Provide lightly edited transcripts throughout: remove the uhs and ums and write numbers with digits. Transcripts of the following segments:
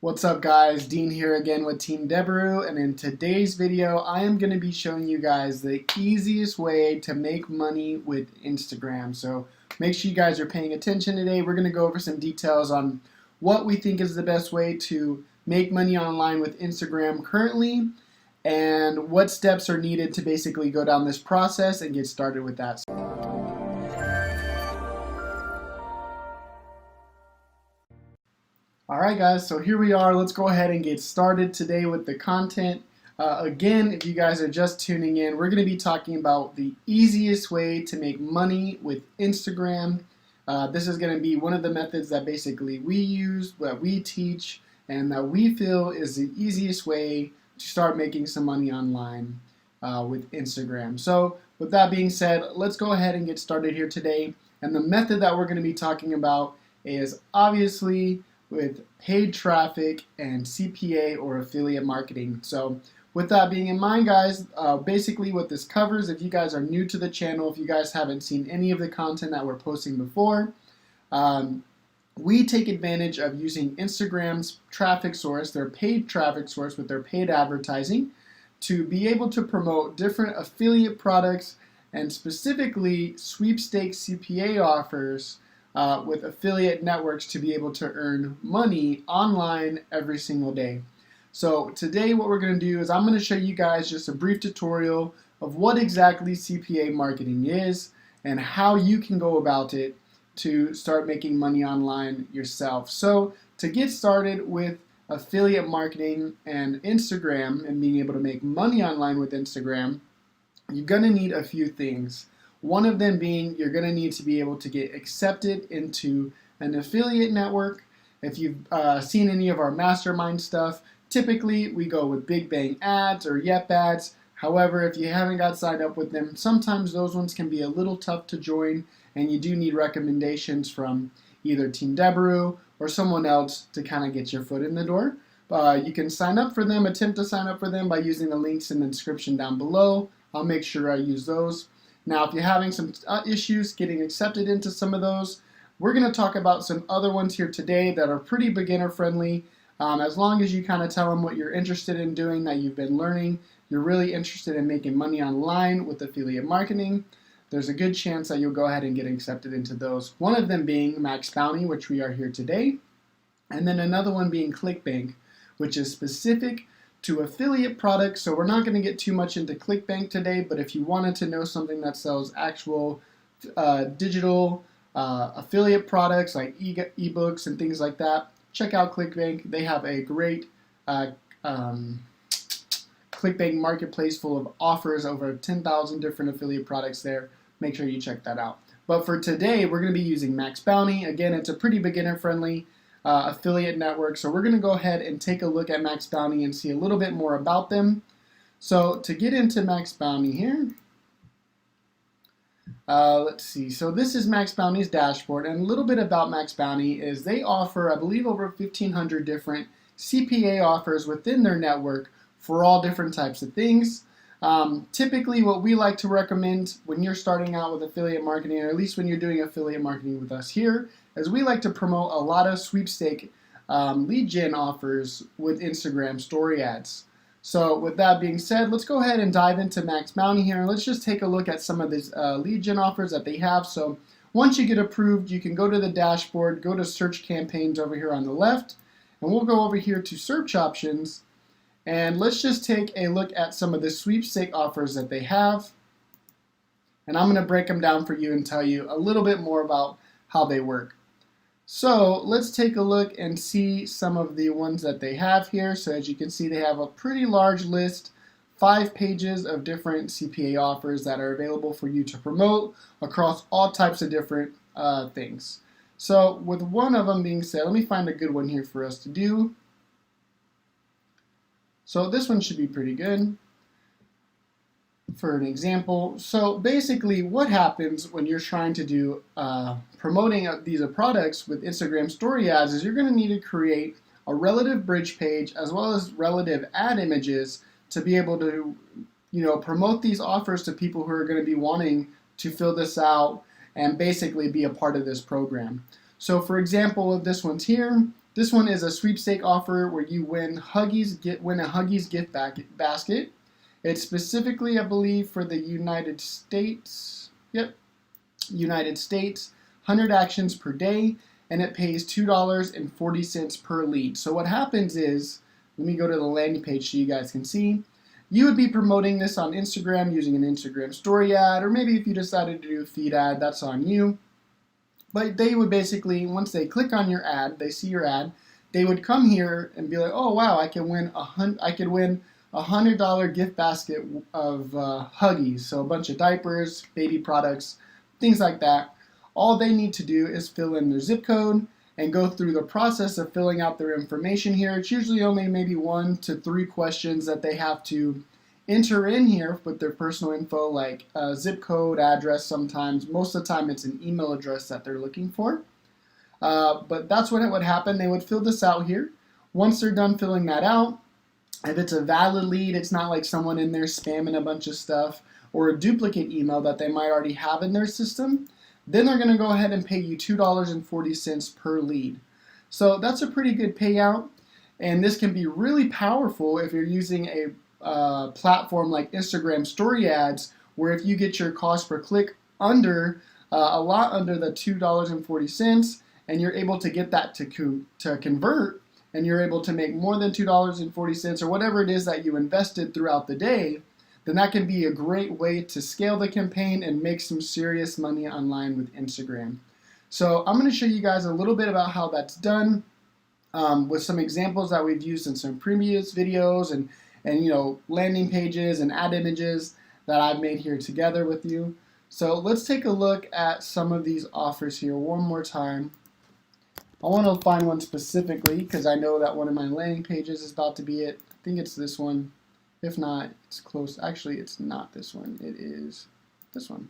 What's up guys, Dean here again with Team Debaru, and in today's video I am going to be showing you guys the easiest way to make money with Instagram. So make sure you guys are paying attention today. We're going to go over some details on what we think is the best way to make money online with Instagram currently and what steps are needed to basically go down this process and get started with that. Alright guys, so here we are. Let's go ahead and get started today with the content. Again, if you guys are just tuning in, we're going to be talking about the easiest way to make money with Instagram. This is going to be one of the methods that basically we use, that we teach, and that we feel is the easiest way to start making some money online with Instagram. So with that being said, let's go ahead and get started here today. And the method that we're going to be talking about is obviously with paid traffic and CPA or affiliate marketing. So with that being in mind guys, basically what this covers, if you guys are new to the channel, if you guys haven't seen any of the content that we're posting before, we take advantage of using Instagram's traffic source, their paid traffic source with their paid advertising, to be able to promote different affiliate products and specifically sweepstakes CPA offers with affiliate networks to be able to earn money online every single day. So today what we're going to do is I'm going to show you guys just a brief tutorial of what exactly CPA marketing is and how you can go about it to start making money online yourself. So to get started with affiliate marketing and Instagram and being able to make money online with Instagram, you're going to need a few things. One of them being you're going to need to be able to get accepted into an affiliate network. If you've seen any of our mastermind stuff, typically we go with Big Bang ads or Yep ads. However, if you haven't got signed up with them, sometimes those ones can be a little tough to join and you do need recommendations from either Team Debaru or someone else to kind of get your foot in the door. You can sign up for them, attempt to sign up for them by using the links in the description down below. I'll make sure I use those. Now, if you're having some issues getting accepted into some of those, we're going to talk about some other ones here today that are pretty beginner friendly. As long as you kind of tell them what you're interested in doing, that you've been learning, you're really interested in making money online with affiliate marketing, there's a good chance that you'll go ahead and get accepted into those. One of them being MaxBounty, which we are here today, and then another one being ClickBank, which is specific to affiliate products. So we're not going to get too much into ClickBank today, but if you wanted to know something that sells actual digital affiliate products like ebooks and things like that, check out ClickBank. They have a great ClickBank marketplace full of offers, over 10,000 different affiliate products there. Make sure you check that out. But for today, we're going to be using MaxBounty. Again, it's a pretty beginner friendly affiliate network. So we're going to go ahead and take a look at MaxBounty and see a little bit more about them. So to get into MaxBounty here, let's see. So this is MaxBounty's dashboard, and a little bit about MaxBounty is they offer, I believe, over 1,500 different CPA offers within their network for all different types of things. Typically what we like to recommend when you're starting out with affiliate marketing, or at least when you're doing affiliate marketing with us here, is we like to promote a lot of sweepstake lead gen offers with Instagram story ads. So with that being said, let's go ahead and dive into MaxBounty here, and let's just take a look at some of these lead gen offers that they have. So once you get approved, you can go to the dashboard, go to search campaigns over here on the left, and we'll go over here to search options. And let's just take a look at some of the sweepstake offers that they have. And I'm going to break them down for you and tell you a little bit more about how they work. So let's take a look and see some of the ones that they have here. So as you can see, they have a pretty large list, 5 pages of different CPA offers that are available for you to promote across all types of different things. So with one of them being said, let me find a good one here for us to do. So this one should be pretty good for an example. So basically what happens when you're trying to do promoting these products with Instagram story ads is you're going to need to create a relative bridge page as well as relative ad images to be able to promote these offers to people who are going to be wanting to fill this out and basically be a part of this program. So for example, this one's here. This one is a sweepstake offer where you win a Huggies gift basket. It's specifically, I believe, for the United States. Yep, United States. 100 actions per day, and it pays $2.40 per lead. So what happens is, let me go to the landing page so you guys can see. You would be promoting this on Instagram using an Instagram story ad, or maybe if you decided to do a feed ad, that's on you. But they would basically, once they click on your ad, they see your ad, they would come here and be like, oh wow, I could win a $100 gift basket of Huggies, so a bunch of diapers, baby products, things like that. All they need to do is fill in their zip code and go through the process of filling out their information here. It's usually only maybe 1 to 3 questions that they have to enter in here with their personal info, like zip code, address sometimes. Most of the time it's an email address that they're looking for. But that's what would happen. They would fill this out here. Once they're done filling that out, if it's a valid lead, it's not like someone in there spamming a bunch of stuff or a duplicate email that they might already have in their system, then they're going to go ahead and pay you $2.40 per lead. So that's a pretty good payout, and this can be really powerful if you're using a platform like Instagram story ads, where if you get your cost per click under a lot under the $2.40, and you're able to get that to convert, and you're able to make more than $2.40 or whatever it is that you invested throughout the day, then that can be a great way to scale the campaign and make some serious money online with Instagram. So I'm going to show you guys a little bit about how that's done with some examples that we've used in some previous videos and landing pages and ad images that I've made here together with you. So let's take a look at some of these offers here one more time. I want to find one specifically because I know that one of my landing pages is about to be it. I think it's this one. If not, it's close. Actually, it's not this one. It is this one.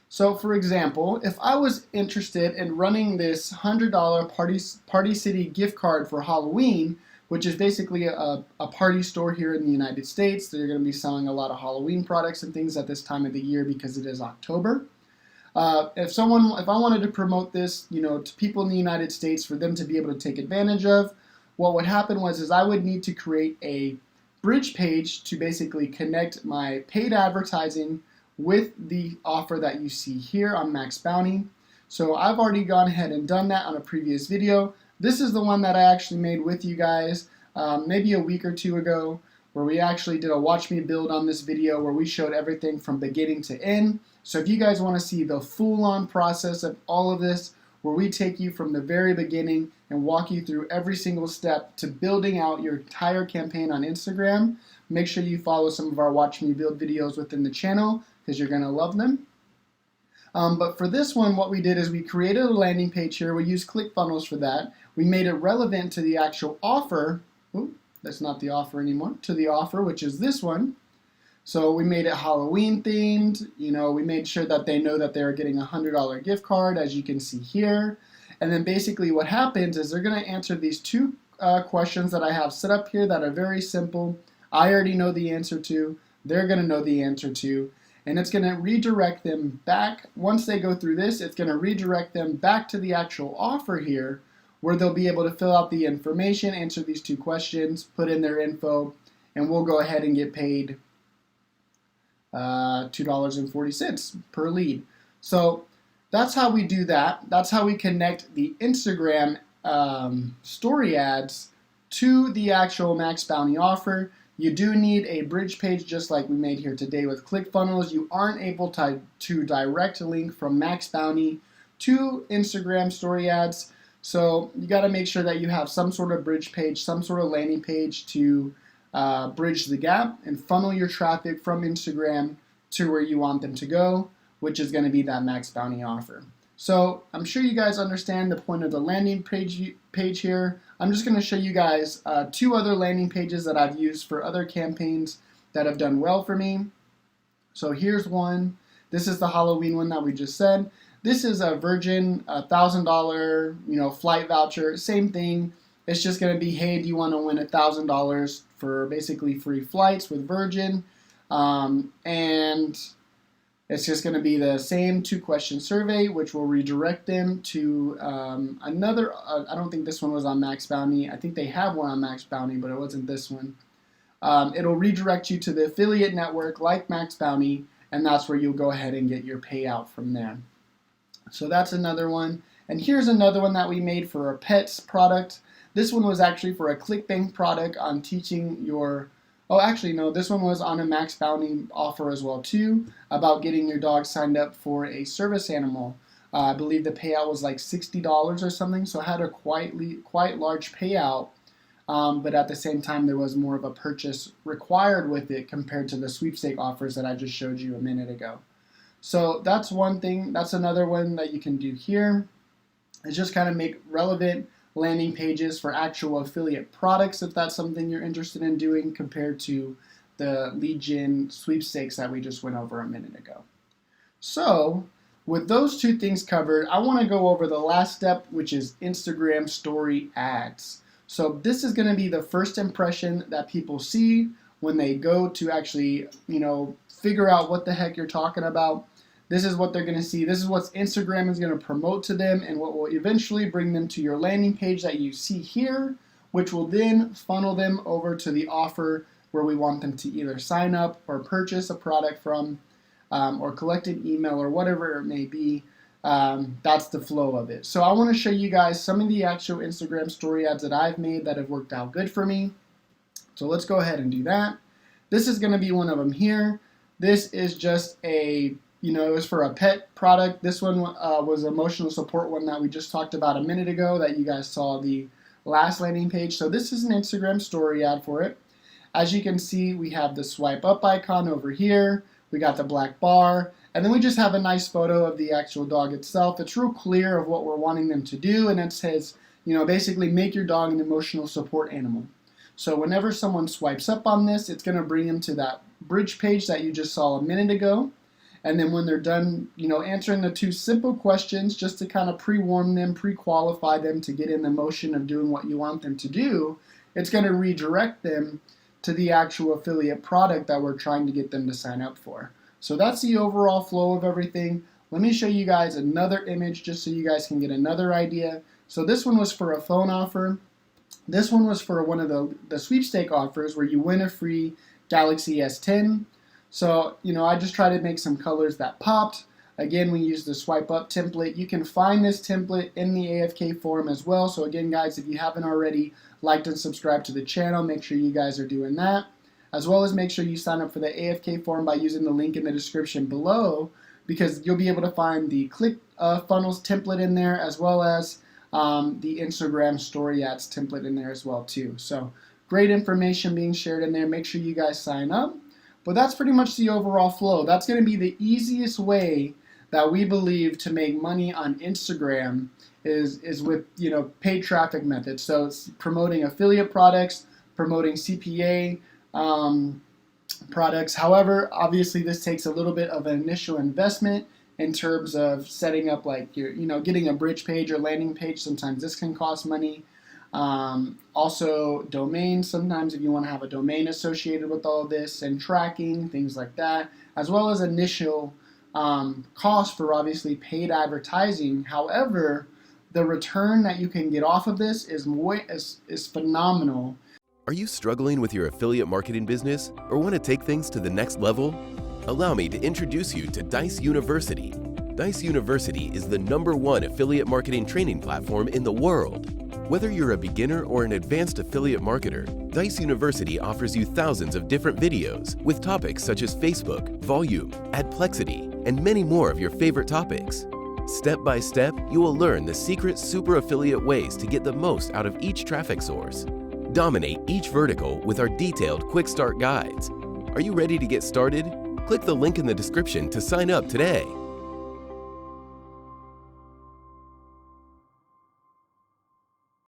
So, for example, if I was interested in running this $100 Party City gift card for Halloween, which is basically a party store here in the United States, they're going to be selling a lot of Halloween products and things at this time of the year because it is October. If I wanted to promote this, to people in the United States for them to be able to take advantage of, what would happen is I would need to create a bridge page to basically connect my paid advertising with the offer that you see here on MaxBounty. So I've already gone ahead and done that on a previous video. This is the one that I actually made with you guys maybe a week or 2 ago, where we actually did a watch me build on this video where we showed everything from beginning to end. So if you guys want to see the full-on process of all of this, where we take you from the very beginning and walk you through every single step to building out your entire campaign on Instagram, make sure you follow some of our Watch Me Build videos within the channel because you're going to love them. But for this one, what we did is we created a landing page here. We used ClickFunnels for that. We made it relevant to the actual offer. Ooh, that's not the offer anymore. To the offer, which is this one. So we made it Halloween themed. We made sure that they know that they're getting a $100 gift card, as you can see here. And then basically what happens is they're going to answer these 2 questions that I have set up here that are very simple. I already know the answer to. They're going to know the answer to. And it's going to redirect them back. Once they go through this, it's going to redirect them back to the actual offer here, where they'll be able to fill out the information, answer these 2 questions, put in their info, and we'll go ahead and get paid $2.40 per lead. So that's how we do that. That's how we connect the Instagram story ads to the actual MaxBounty offer. You do need a bridge page just like we made here today with ClickFunnels. You aren't able to direct link from MaxBounty to Instagram story ads. So you got to make sure that you have some sort of bridge page, some sort of landing page to bridge the gap and funnel your traffic from Instagram to where you want them to go, which is going to be that MaxBounty offer. So I'm sure you guys understand the point of the landing page here. I'm just going to show you guys 2 other landing pages that I've used for other campaigns that have done well for me. So here's one. This is the Halloween one that we just said. This is a Virgin $1,000 flight voucher. Same thing. It's just going to be, hey, do you want to win $1,000 for basically free flights with Virgin? And It's just going to be the same 2-question survey, which will redirect them to another. I don't think this one was on MaxBounty. I think they have one on MaxBounty, but it wasn't this one. It'll redirect you to the affiliate network like MaxBounty, and that's where you'll go ahead and get your payout from there. So that's another one. And here's another one that we made for a pets product. This one was actually for a ClickBank product on teaching your, oh actually no, this one was on a MaxBounty offer as well too, about getting your dog signed up for a service animal. I believe the payout was like $60 or something, so it had a quite large payout, but at the same time there was more of a purchase required with it compared to the sweepstake offers that I just showed you a minute ago. So that's one thing. That's another one that you can do here, is just kind of make relevant landing pages for actual affiliate products if that's something you're interested in doing, compared to the lead gen sweepstakes that we just went over a minute ago. So with those two things covered, I want to go over the last step, which is Instagram story ads. So this is going to be the first impression that people see when they go to actually, figure out what the heck you're talking about. This is what they're going to see. This is what Instagram is going to promote to them, and what will eventually bring them to your landing page that you see here, which will then funnel them over to the offer where we want them to either sign up or purchase a product from, or collect an email or whatever it may be. That's the flow of it. So I want to show you guys some of the actual Instagram story ads that I've made that have worked out good for me. So let's go ahead and do that. This is going to be one of them here. This is just a, it was for a pet product. This one was emotional support one that we just talked about a minute ago that you guys saw the last landing page. So this is an Instagram story ad for it. As you can see, we have the swipe up icon over here. We got the black bar, and then we just have a nice photo of the actual dog itself. It's real clear of what we're wanting them to do, and it says, basically make your dog an emotional support animal. So whenever someone swipes up on this, it's going to bring them to that bridge page that you just saw a minute ago. And then when they're done, answering the 2 simple questions just to kind of pre-warm them, pre-qualify them to get in the motion of doing what you want them to do, it's going to redirect them to the actual affiliate product that we're trying to get them to sign up for. So that's the overall flow of everything. Let me show you guys another image just so you guys can get another idea. So this one was for a phone offer. This one was for one of the sweepstake offers where you win a free Galaxy S10. So, I just tried to make some colors that popped. Again, we used the swipe up template. You can find this template in the AFK forum as well. So again, guys, if you haven't already liked and subscribed to the channel, make sure you guys are doing that. As well as make sure you sign up for the AFK forum by using the link in the description below, because you'll be able to find the ClickFunnels template in there, as well as the Instagram story ads template in there as well too. So great information being shared in there. Make sure you guys sign up. But that's pretty much the overall flow. That's going to be the easiest way that we believe to make money on Instagram is with paid traffic methods. So it's promoting affiliate products, promoting CPA products. However, obviously this takes a little bit of an initial investment in terms of setting up like your getting a bridge page or landing page. Sometimes this can cost money. Also domains, sometimes if you want to have a domain associated with all this, and tracking, things like that, as well as initial cost for obviously paid advertising. However, the return that you can get off of this is phenomenal. Are you struggling with your affiliate marketing business or want to take things to the next level? Allow me to introduce you to Dijs University. Dijs University is the #1 affiliate marketing training platform in the world. Whether you're a beginner or an advanced affiliate marketer, Dijs University offers you thousands of different videos with topics such as Facebook, volume, adplexity, and many more of your favorite topics. Step by step, you will learn the secret super affiliate ways to get the most out of each traffic source. Dominate each vertical with our detailed quick start guides. Are you ready to get started? Click the link in the description to sign up today.